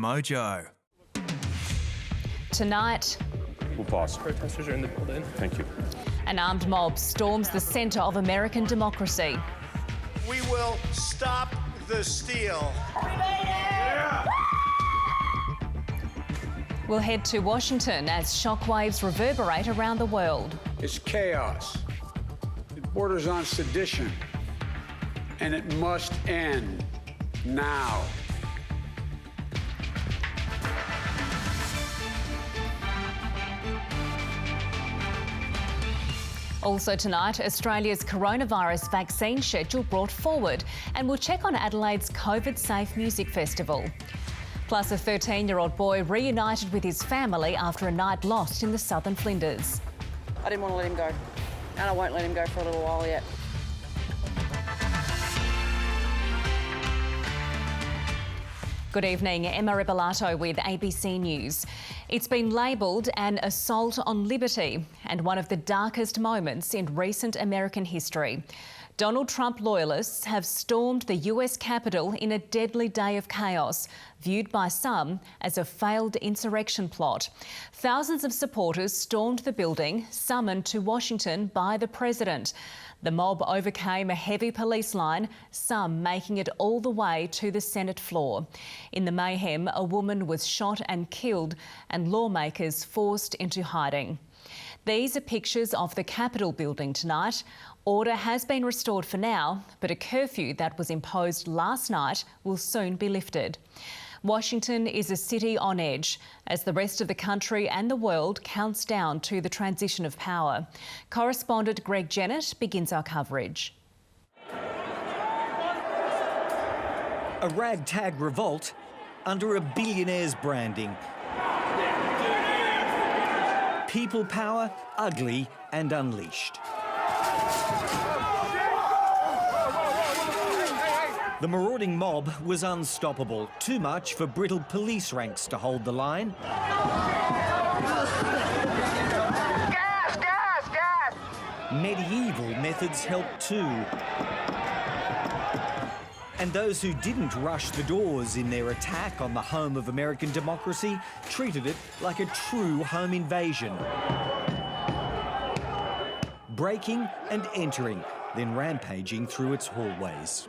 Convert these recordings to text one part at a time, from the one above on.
Mojo. Tonight, We'll pause. Protesters are in the building. Thank you. an armed mob storms the centre of American democracy. We will stop the steal. We'll head to Washington as shockwaves reverberate around the world. It's chaos. It borders on sedition. And it must end now. Also tonight, Australia's coronavirus vaccine schedule brought forward, and we'll check on Adelaide's COVID-safe music festival. Plus, a 13-year-old boy reunited with his family after a night lost in the southern Flinders. I didn't want to let him go, and I won't let him go for a little while yet. Good evening, Emma Rebellato with ABC News. It's been labelled an assault on liberty and one of the darkest moments in recent American history. Donald Trump loyalists have stormed the US Capitol in a deadly day of chaos, viewed by some as a failed insurrection plot. Thousands of supporters stormed the building, summoned to Washington by the president. The mob overcame a heavy police line, some making it all the way to the Senate floor. In the mayhem, a woman was shot and killed, and lawmakers forced into hiding. These are pictures of the Capitol building tonight. Order has been restored for now, but a curfew that was imposed last night will soon be lifted. Washington is a city on edge as the rest of the country and the world counts down to the transition of power. Correspondent Greg Jennett begins our coverage. A ragtag revolt under a billionaire's branding. People power, ugly and unleashed. The marauding mob was unstoppable, too much for brittle police ranks to hold the line. Gas! Gas! Gas! Medieval methods helped too. And those who didn't rush the doors in their attack on the home of American democracy treated it like a true home invasion. Breaking and entering, then rampaging through its hallways.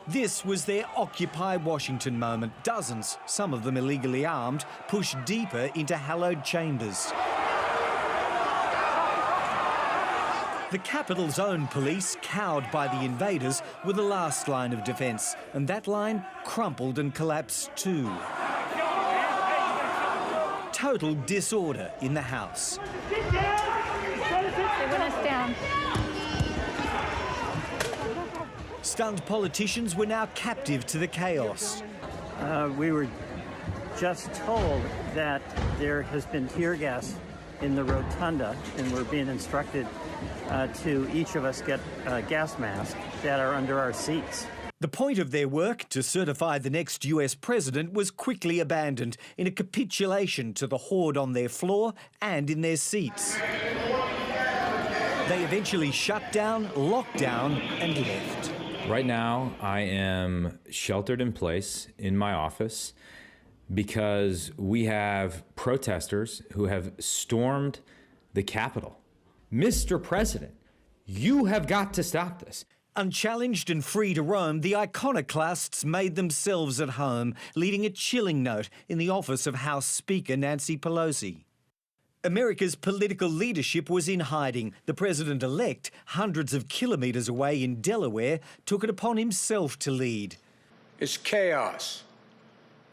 This was their Occupy Washington moment. Dozens, some of them illegally armed, pushed deeper into hallowed chambers. The Capitol's own police, cowed by the invaders, were the last line of defence, and that line crumpled and collapsed too. Total disorder in the House. They want us down. Stunned politicians were now captive to the chaos. We were just told that there has been tear gas in the rotunda, and we're being instructed to each of us get gas masks that are under our seats. The point of their work, to certify the next US president, was quickly abandoned in a capitulation to the horde on their floor and in their seats. They eventually shut down, locked down and left. Right now, I am sheltered in place in my office because we have protesters who have stormed the Capitol. Mr. President, you have got to stop this. Unchallenged and free to roam, the iconoclasts made themselves at home, leaving a chilling note in the office of House Speaker Nancy Pelosi. America's political leadership was in hiding. The president-elect, hundreds of kilometres away in Delaware, took it upon himself to lead. It's chaos.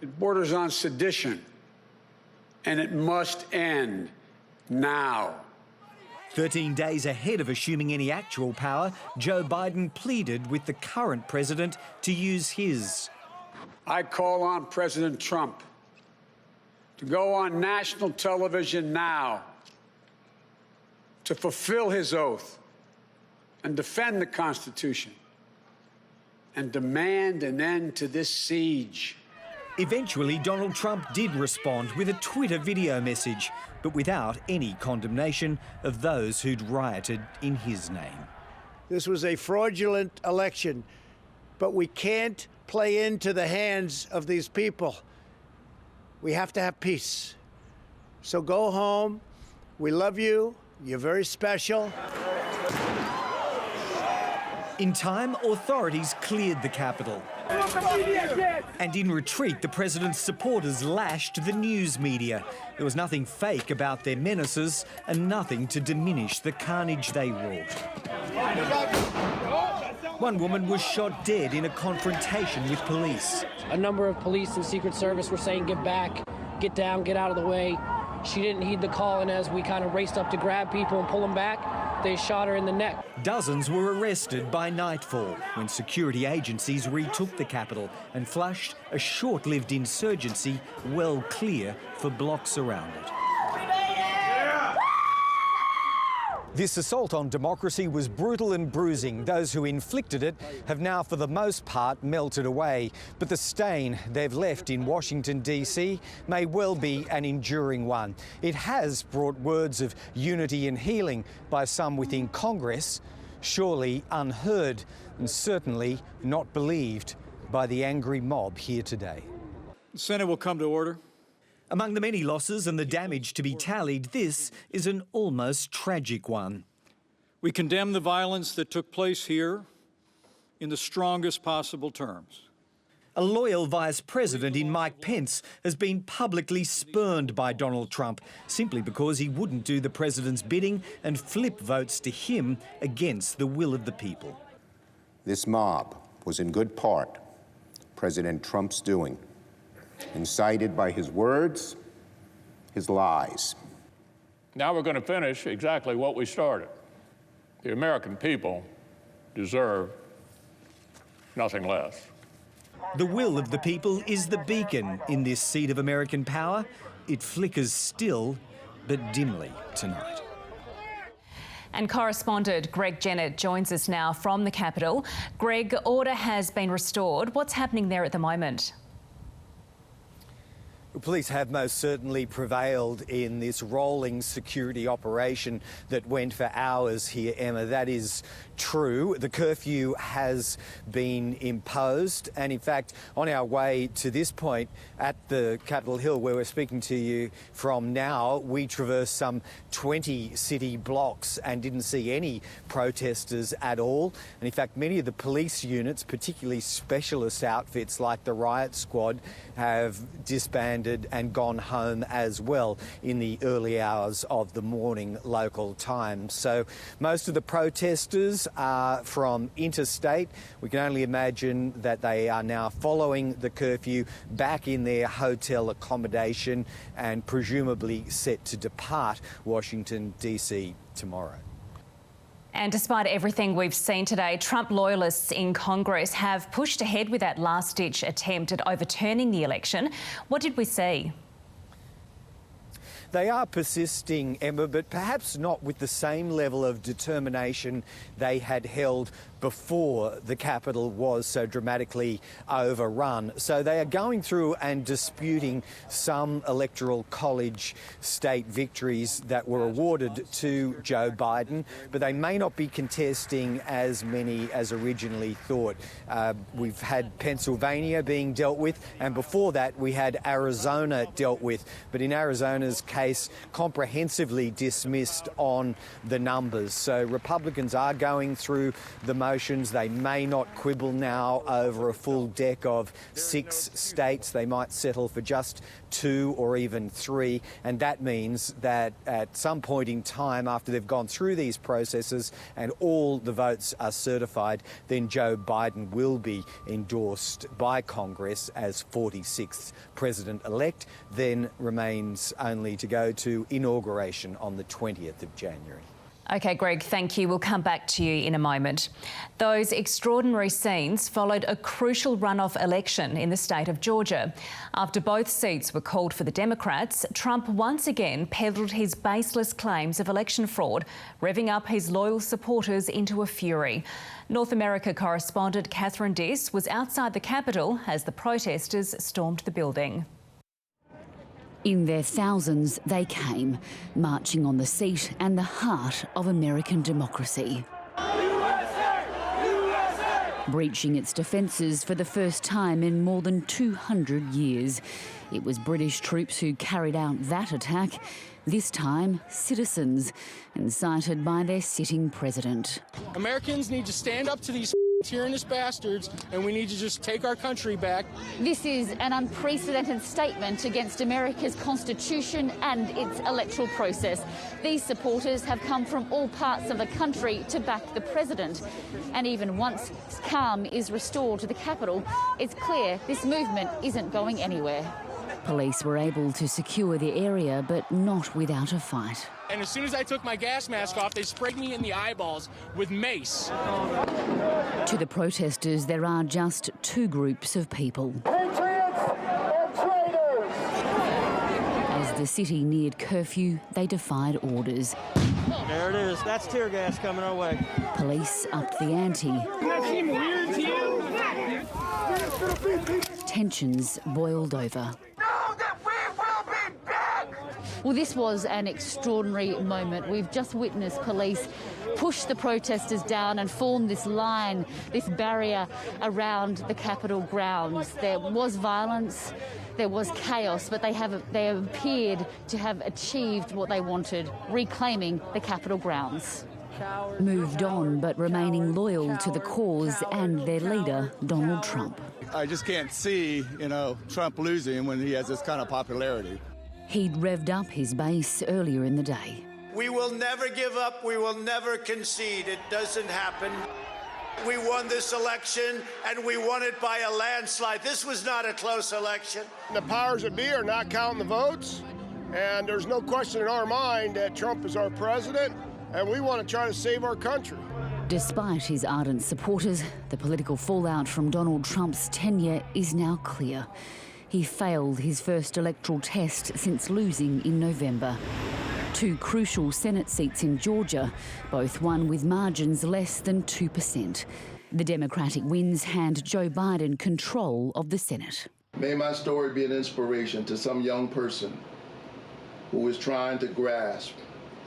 It borders on sedition. And it must end now. 13 days ahead of assuming any actual power, Joe Biden pleaded with the current president to use his. I call on President Trump to go on national television now to fulfill his oath and defend the Constitution and demand an end to this siege. Eventually, Donald Trump did respond with a Twitter video message, but without any condemnation of those who'd rioted in his name. This was a fraudulent election but we can't play into the hands of these people. We have to have peace. So go home. We love you. You're very special. In time, authorities cleared the capital. And in retreat, the president's supporters lashed the news media. There was nothing fake about their menaces and nothing to diminish the carnage they wrought. One woman was shot dead in a confrontation with police. A number of police and Secret Service were saying, get back, get down, get out of the way. She didn't heed the call, and as we kind of raced up to grab people and pull them back, they shot her in the neck. Dozens were arrested by nightfall when security agencies retook the capital and flushed a short-lived insurgency well clear for blocks around it. This assault on democracy was brutal and bruising. Those who inflicted it have now, for the most part, melted away. But the stain they've left in Washington, D.C. may well be an enduring one. It has brought words of unity and healing by some within Congress, surely unheard and certainly not believed by the angry mob here today. The Senate will come to order. Among the many losses and the damage to be tallied, this is an almost tragic one. We condemn the violence that took place here in the strongest possible terms. A loyal vice president in Mike Pence has been publicly spurned by Donald Trump simply because he wouldn't do the president's bidding and flip votes to him against the will of the people. This mob was in good part President Trump's doing, incited by his words, his lies. Now we're going to finish exactly what we started. The American people deserve nothing less. The will of the people is the beacon in this seat of American power. It flickers still, but dimly tonight. And correspondent Greg Jennett joins us now from the Capitol. Greg, order has been restored. What's happening there at the moment? Police have most certainly prevailed in this rolling security operation that went for hours here, Emma. That is true. The curfew has been imposed. And in fact, on our way to this point at the Capitol Hill, where we're speaking to you from now, we traversed some 20 city blocks and didn't see any protesters at all. And in fact, many of the police units, particularly specialist outfits like the riot squad, have disbanded and gone home as well in the early hours of the morning local time. So most of the protesters are from interstate. We can only imagine that they are now following the curfew back in their hotel accommodation and presumably set to depart Washington, D.C. tomorrow. And despite everything we've seen today, Trump loyalists in Congress have pushed ahead with that last-ditch attempt at overturning the election. What did we see? They are persisting, Emma, but perhaps not with the same level of determination they had held before the Capitol was so dramatically overrun. So they are going through and disputing some electoral college state victories that were awarded to Joe Biden, but they may not be contesting as many as originally thought. We've had Pennsylvania being dealt with, and before that we had Arizona dealt with. But in Arizona's case, comprehensively dismissed on the numbers. So Republicans are going through the motions. They may not quibble now over a full deck of 6 states. They might settle for just 2 or even 3. And that means that at some point in time, after they've gone through these processes and all the votes are certified, then Joe Biden will be endorsed by Congress as 46th president-elect. Then remains only to go to inauguration on the 20th of January. OK, Greg, thank you. We'll come back to you in a moment. Those extraordinary scenes followed a crucial runoff election in the state of Georgia. After both seats were called for the Democrats, Trump once again peddled his baseless claims of election fraud, revving up his loyal supporters into a fury. North America correspondent Catherine Diss was outside the Capitol as the protesters stormed the building. In their thousands, they came, marching on the seat and the heart of American democracy. USA! USA! breaching its defences for the first time in more than 200 years. It was British troops who carried out that attack, this time citizens, incited by their sitting president. Americans need to stand up to these tyrannous bastards, and we need to just take our country back. This is an unprecedented statement against America's Constitution and its electoral process. These supporters have come from all parts of the country to back the president. And even once calm is restored to the capital, it's clear this movement isn't going anywhere. Police were able to secure the area, but not without a fight. And as soon as I took my gas mask off, they sprayed me in the eyeballs with mace. To the protesters, there are just two groups of people. Patriots and traitors! As the city neared curfew, they defied orders. There it is. That's tear gas coming our way. Police upped the ante. Does that seem weird to you? Tensions boiled over. Well, this was an extraordinary moment. We've just witnessed police push the protesters down and form this line, this barrier around the Capitol grounds. There was violence, there was chaos, but they appeared to have achieved what they wanted, reclaiming the Capitol grounds. Moved on, but remaining loyal to the cause and their leader, Donald Trump. I just can't see, Trump losing when he has this kind of popularity. He'd revved up his base earlier in the day. We will never give up. We will never concede. It doesn't happen. We won this election, and we won it by a landslide. This was not a close election. The powers that be are not counting the votes, and there's no question in our mind that Trump is our president, and we want to try to save our country. Despite his ardent supporters, the political fallout from Donald Trump's tenure is now clear. He failed his first electoral test since losing in November. Two crucial Senate seats in Georgia, both won with margins less than 2%. The Democratic wins hand Joe Biden control of the Senate. May my story be an inspiration to some young person who is trying to grasp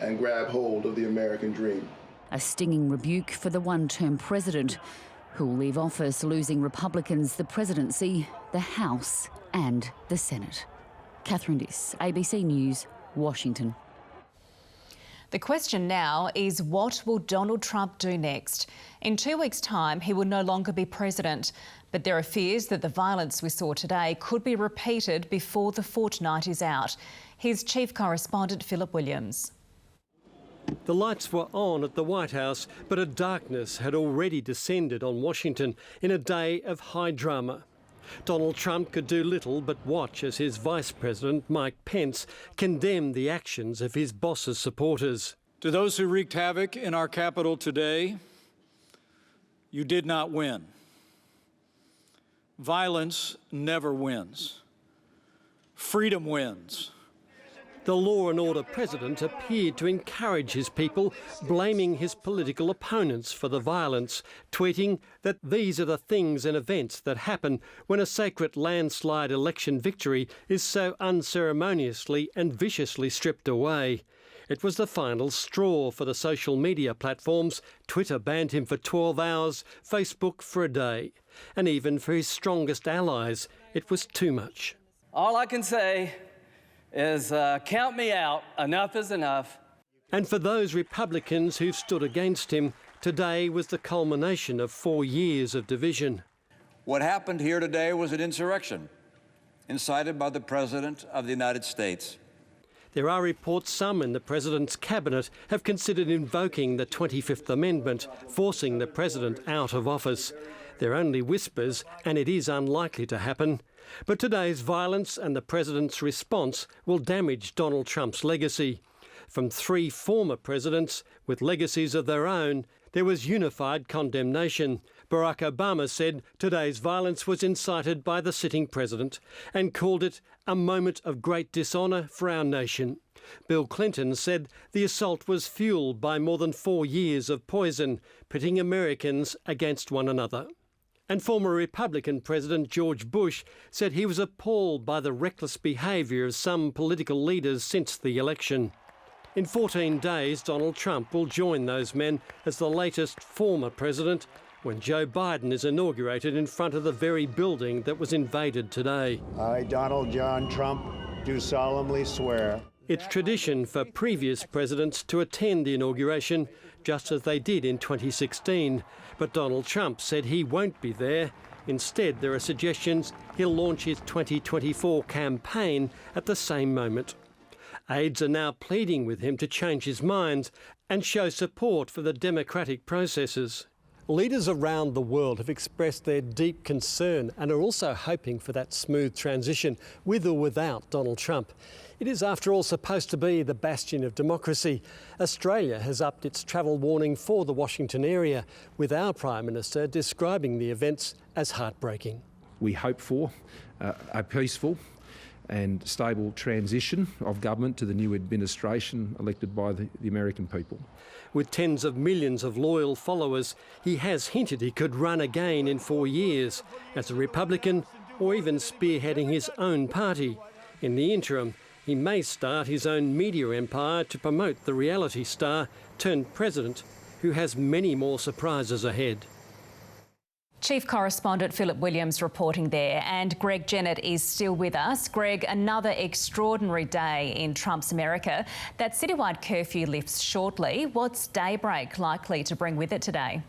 and grab hold of the American dream. A stinging rebuke for the one-term president, who'll leave office losing Republicans the presidency, the House and the Senate. Catherine Diss, ABC News, Washington. The question now is, what will Donald Trump do next? In 2 weeks' time, he will no longer be president, but there are fears that the violence we saw today could be repeated before the fortnight is out. Here's Chief Correspondent Philip Williams. The lights were on at the White House, but a darkness had already descended on Washington in a day of high drama. Donald Trump could do little but watch as his Vice President, Mike Pence, condemned the actions of his boss's supporters. To those who wreaked havoc in our Capitol today, you did not win. Violence never wins. Freedom wins. The law and order president appeared to encourage his people, blaming his political opponents for the violence, tweeting that these are the things and events that happen when a sacred landslide election victory is so unceremoniously and viciously stripped away. It was the final straw for the social media platforms. Twitter banned him for 12 hours, Facebook for a day. And even for his strongest allies, it was too much. All I can say is count me out. Enough is enough. And for those Republicans who've stood against him, today was the culmination of 4 years of division. What happened here today was an insurrection incited by the President of the United States. There are reports some in the President's cabinet have considered invoking the 25th Amendment, forcing the President out of office. They're only whispers, and it is unlikely to happen. But today's violence and the President's response will damage Donald Trump's legacy. From 3 former presidents with legacies of their own, there was unified condemnation. Barack Obama said today's violence was incited by the sitting president and called it a moment of great dishonour for our nation. Bill Clinton said the assault was fuelled by more than 4 years of poison, pitting Americans against one another. And former Republican President George Bush said he was appalled by the reckless behaviour of some political leaders since the election. In 14 days, Donald Trump will join those men as the latest former president, when Joe Biden is inaugurated in front of the very building that was invaded today. I, Donald John Trump, do solemnly swear. It's tradition for previous presidents to attend the inauguration, just as they did in 2016. But Donald Trump said he won't be there. Instead, there are suggestions he'll launch his 2024 campaign at the same moment. Aides are now pleading with him to change his mind and show support for the democratic processes. Leaders around the world have expressed their deep concern and are also hoping for that smooth transition, with or without Donald Trump. It is, after all, supposed to be the bastion of democracy. Australia has upped its travel warning for the Washington area, with our Prime Minister describing the events as heartbreaking. We hope for a peaceful and stable transition of government to the new administration elected by the American people. With tens of millions of loyal followers, he has hinted he could run again in 4 years as a Republican or even spearheading his own party. In the interim, he may start his own media empire to promote the reality star turned president, who has many more surprises ahead. Chief Correspondent Philip Williams reporting there, and Greg Jennett is still with us. Greg, another extraordinary day in Trump's America. That citywide curfew lifts shortly. What's daybreak likely to bring with it today?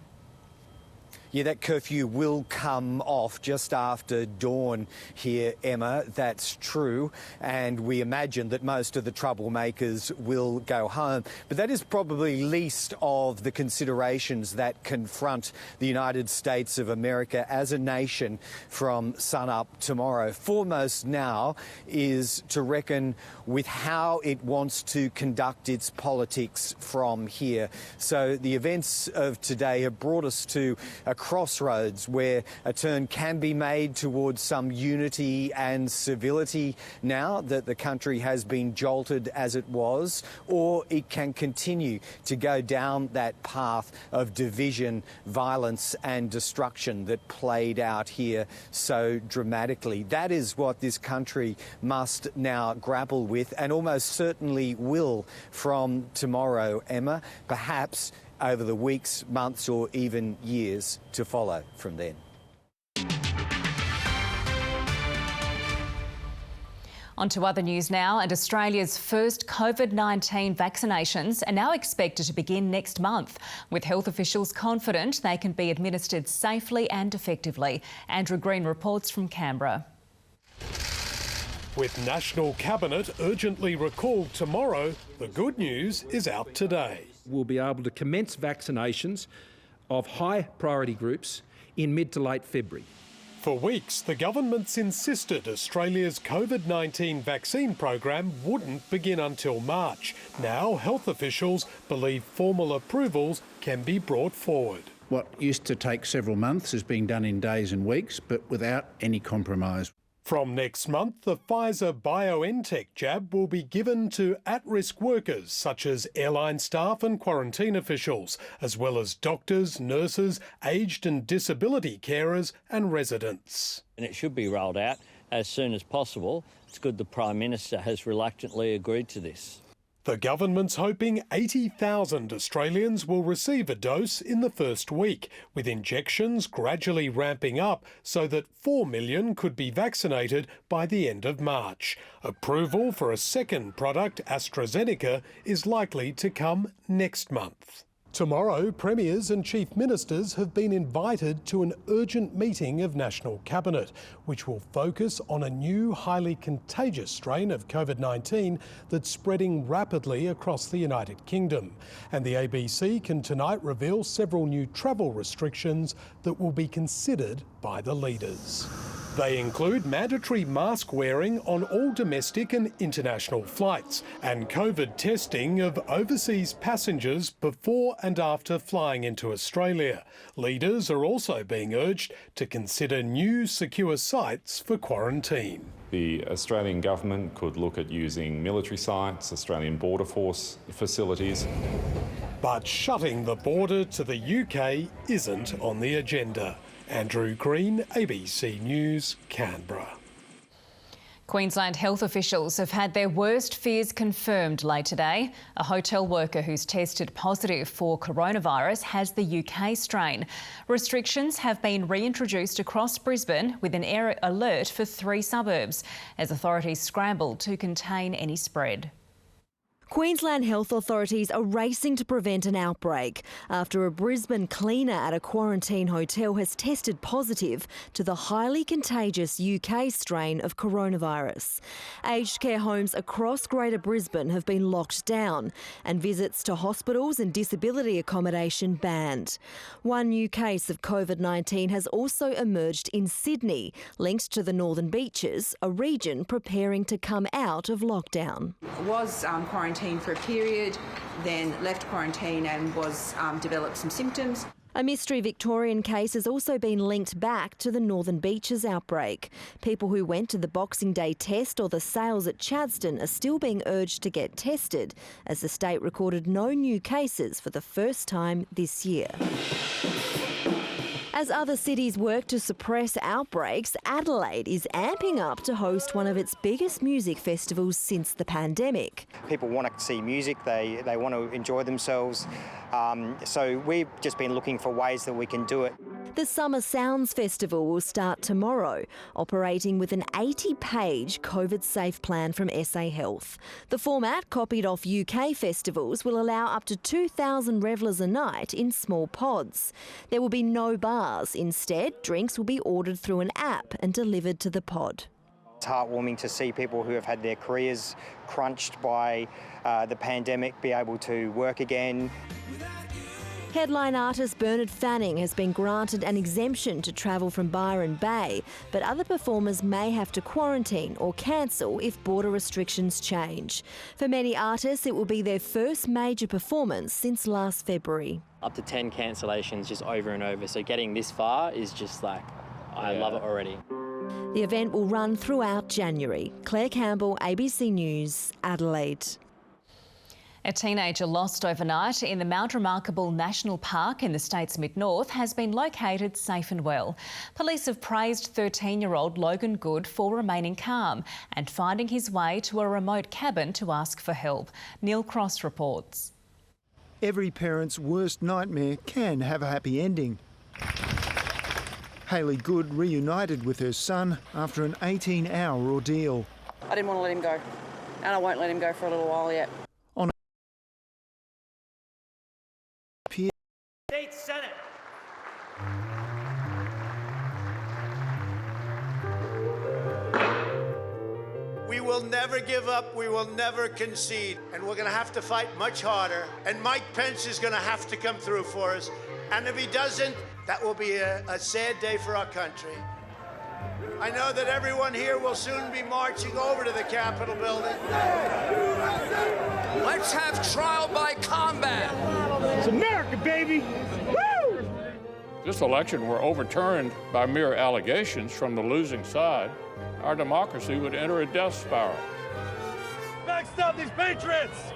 Yeah, that curfew will come off just after dawn here, Emma. That's true. And we imagine that most of the troublemakers will go home. But that is probably least of the considerations that confront the United States of America as a nation from sunup tomorrow. Foremost now is to reckon with how it wants to conduct its politics from here. So the events of today have brought us to a crossroads where a turn can be made towards some unity and civility now that the country has been jolted as it was, or it can continue to go down that path of division, violence and destruction that played out here so dramatically. That is what this country must now grapple with, and almost certainly will from tomorrow, Emma, perhaps over the weeks, months or even years to follow from then. On to other news now, and Australia's first COVID-19 vaccinations are now expected to begin next month, with health officials confident they can be administered safely and effectively. Andrew Green reports from Canberra. With National Cabinet urgently recalled tomorrow, the good news is out today. We'll be able to commence vaccinations of high priority groups in mid to late February. For weeks, the government's insisted Australia's COVID-19 vaccine program wouldn't begin until March. Now, health officials believe formal approvals can be brought forward. What used to take several months is being done in days and weeks, but without any compromise. From next month, the Pfizer-BioNTech jab will be given to at-risk workers such as airline staff and quarantine officials, as well as doctors, nurses, aged and disability carers and residents. And it should be rolled out as soon as possible. It's good the Prime Minister has reluctantly agreed to this. The government's hoping 80,000 Australians will receive a dose in the first week, with injections gradually ramping up so that 4 million could be vaccinated by the end of March. Approval for a second product, AstraZeneca, is likely to come next month. Tomorrow, premiers and chief ministers have been invited to an urgent meeting of National Cabinet, which will focus on a new highly contagious strain of COVID-19 that's spreading rapidly across the United Kingdom. And the ABC can tonight reveal several new travel restrictions that will be considered by the leaders. They include mandatory mask wearing on all domestic and international flights and COVID testing of overseas passengers before and after flying into Australia. Leaders are also being urged to consider new secure sites for quarantine. The Australian government could look at using military sites, Australian Border Force facilities. But shutting the border to the UK isn't on the agenda. Andrew Green, ABC News, Canberra. Queensland health officials have had their worst fears confirmed late today. A hotel worker who's tested positive for coronavirus has the UK strain. Restrictions have been reintroduced across Brisbane with an air alert for 3 suburbs as authorities scramble to contain any spread. Queensland health authorities are racing to prevent an outbreak after a Brisbane cleaner at a quarantine hotel has tested positive to the highly contagious UK strain of coronavirus. Aged care homes across Greater Brisbane have been locked down and visits to hospitals and disability accommodation banned. One new case of COVID-19 has also emerged in Sydney, linked to the Northern Beaches, a region preparing to come out of lockdown. Was quarantined for a period, then left quarantine and developed some symptoms. A mystery Victorian case has also been linked back to the Northern Beaches outbreak. People who went to the Boxing Day test or the sales at Chadstone are still being urged to get tested, as the state recorded no new cases for the first time this year. As other cities work to suppress outbreaks, Adelaide is amping up to host one of its biggest music festivals since the pandemic. People want to see music, they want to enjoy themselves, so we've just been looking for ways that we can do it. The Summer Sounds Festival will start tomorrow, operating with an 80-page COVID-safe plan from SA Health. The format, copied off UK festivals, will allow up to 2,000 revellers a night in small pods. There will be no bars. Instead, drinks will be ordered through an app and delivered to the pod. It's heartwarming to see people who have had their careers crunched by the pandemic be able to work again. Headline artist Bernard Fanning has been granted an exemption to travel from Byron Bay, but other performers may have to quarantine or cancel if border restrictions change. For many artists, it will be their first major performance since last February. Up to 10 cancellations just over and over, so getting this far is just like, I love it already. The event will run throughout January. Claire Campbell, ABC News, Adelaide. A teenager lost overnight in the Mount Remarkable National Park in the state's mid-north has been located safe and well. Police have praised 13-year-old Logan Good for remaining calm and finding his way to a remote cabin to ask for help. Neil Cross reports. Every parent's worst nightmare can have a happy ending. Hayley Good reunited with her son after an 18-hour ordeal. I didn't want to let him go, and I won't let him go for a little while yet. State Senate. We will never give up, we will never concede, and we're going to have to fight much harder, and Mike Pence is going to have to come through for us, and if he doesn't, that will be a sad day for our country. I know that everyone here will soon be marching over to the Capitol building. Let's have trial by combat. It's America, baby. Woo! This election were overturned by mere allegations from the losing side, our democracy would enter a death spiral. Backstop these patriots!